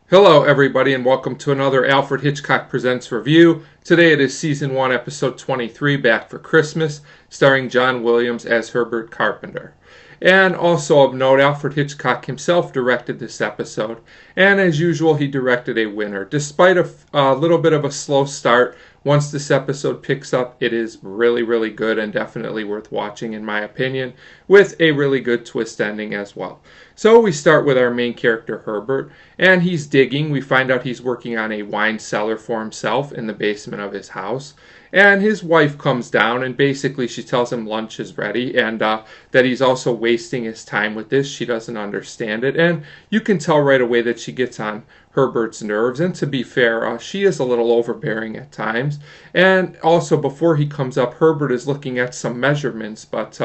Hello, everybody, and welcome to another Alfred Hitchcock Presents review. Today it is Season 1, Episode 23, Back for Christmas, starring John Williams as Herbert Carpenter. And also of note, Alfred Hitchcock himself directed this episode, and as usual, he directed a winner. Despite a little bit of a slow start, once this episode picks up, it is really, really good and definitely worth watching, in my opinion, with a really good twist ending as well. So we start with our main character, Herbert, and he's digging. We find out he's working on a wine cellar for himself in the basement of his house. And his wife comes down, and basically she tells him lunch is ready, and that he's also wasting his time with this. She doesn't understand it, and you can tell right away that she gets on Herbert's nerves. And to be fair, she is a little overbearing at times. And also, before he comes up, Herbert is looking at some measurements, but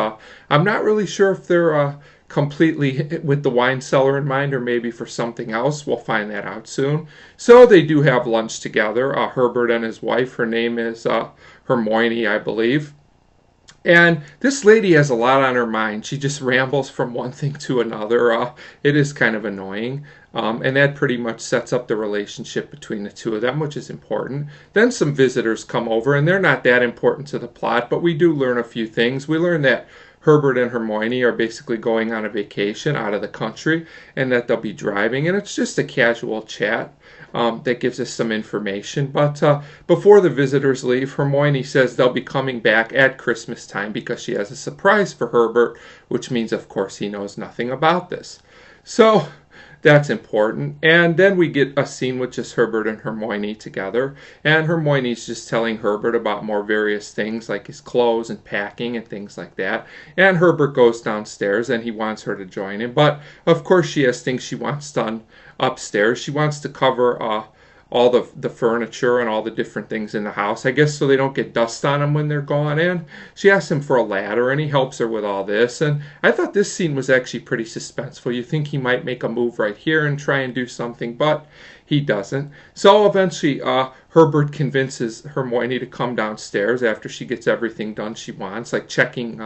I'm not really sure if they're completely with the wine cellar in mind or maybe for something else. We'll find that out soon. So they do have lunch together, Herbert and his wife. Her name is Hermione, I believe. And this lady has a lot on her mind. She just rambles from one thing to another. It is kind of annoying. And that pretty much sets up the relationship between the two of them, which is important. Then some visitors come over, and they're not that important to the plot, but we do learn a few things. We learn that Herbert and Hermione are basically going on a vacation out of the country, and that they'll be driving, and it's just a casual chat that gives us some information. But before the visitors leave, Hermione says they'll be coming back at Christmas time because she has a surprise for Herbert, which means, of course, he knows nothing about this. So that's important. And then we get a scene with just Herbert and Hermione together. And Hermione's just telling Herbert about more various things like his clothes and packing and things like that. And Herbert goes downstairs and he wants her to join him. But of course she has things she wants done upstairs. She wants to cover all the furniture and all the different things in the house, I guess, so they don't get dust on them when they're gone. And she asks him for a ladder, and he helps her with all this. And I thought this scene was actually pretty suspenseful. You think he might make a move right here and try and do something, but he doesn't. So eventually Herbert convinces Hermione to come downstairs after she gets everything done she wants, like checking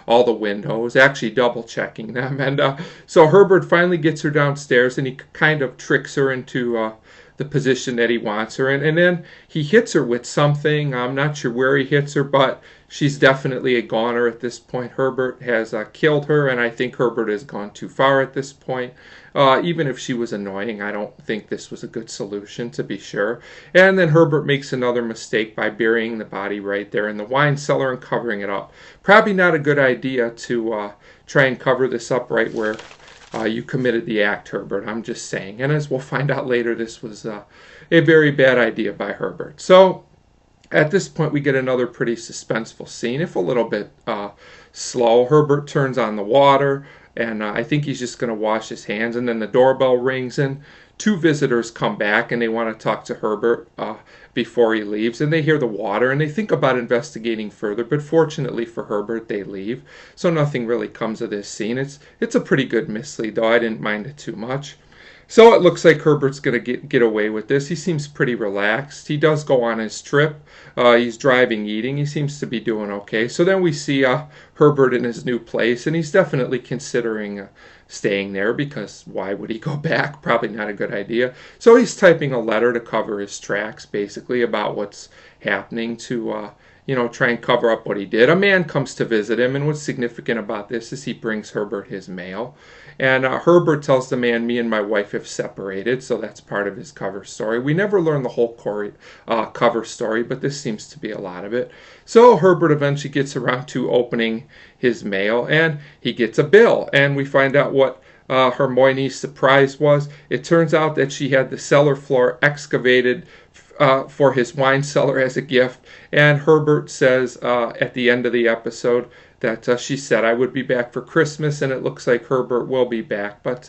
all the windows, actually double checking them. And so Herbert finally gets her downstairs, and he kind of tricks her into the position that he wants her in. And then he hits her with something. I'm not sure where he hits her, but she's definitely a goner at this point. Herbert has killed her, and I think Herbert has gone too far at this point. Even if she was annoying, I don't think this was a good solution, to be sure. And then Herbert makes another mistake by burying the body right there in the wine cellar and covering it up. Probably not a good idea to try and cover this up right where you committed the act, Herbert. I'm just saying. And as we'll find out later, this was a very bad idea by Herbert. So at this point, we get another pretty suspenseful scene, if a little bit slow. Herbert turns on the water, and I think he's just going to wash his hands. And then the doorbell rings, and two visitors come back, and they want to talk to Herbert before he leaves. And they hear the water, and they think about investigating further. But fortunately for Herbert, they leave. So nothing really comes of this scene. It's a pretty good mislead, though. I didn't mind it too much. So it looks like Herbert's going to get away with this. He seems pretty relaxed. He does go on his trip. He's driving, eating. He seems to be doing okay. So then we see Herbert in his new place, and he's definitely considering staying there because why would he go back? Probably not a good idea. So he's typing a letter to cover his tracks, basically, about what's happening to try and cover up what he did. A man comes to visit him, and what's significant about this is he brings Herbert his mail. And Herbert tells the man, me and my wife have separated, so that's part of his cover story. We never learn the whole cover story, but this seems to be a lot of it. So Herbert eventually gets around to opening his mail, and he gets a bill. And we find out what Hermione's surprise was. It turns out that she had the cellar floor excavated for his wine cellar as a gift. And Herbert says at the end of the episode that she said, I would be back for Christmas, and it looks like Herbert will be back, but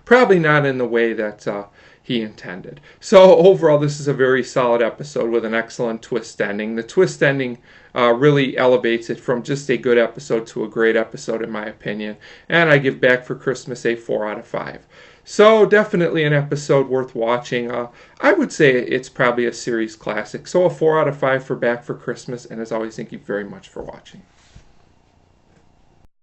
probably not in the way that he intended. So overall, this is a very solid episode with an excellent twist ending. The twist ending really elevates it from just a good episode to a great episode, in my opinion, and I give Back for Christmas a 4 out of 5. So definitely an episode worth watching. I would say it's probably a series classic. So a 4 out of 5 for Back for Christmas, and as always, thank you very much for watching.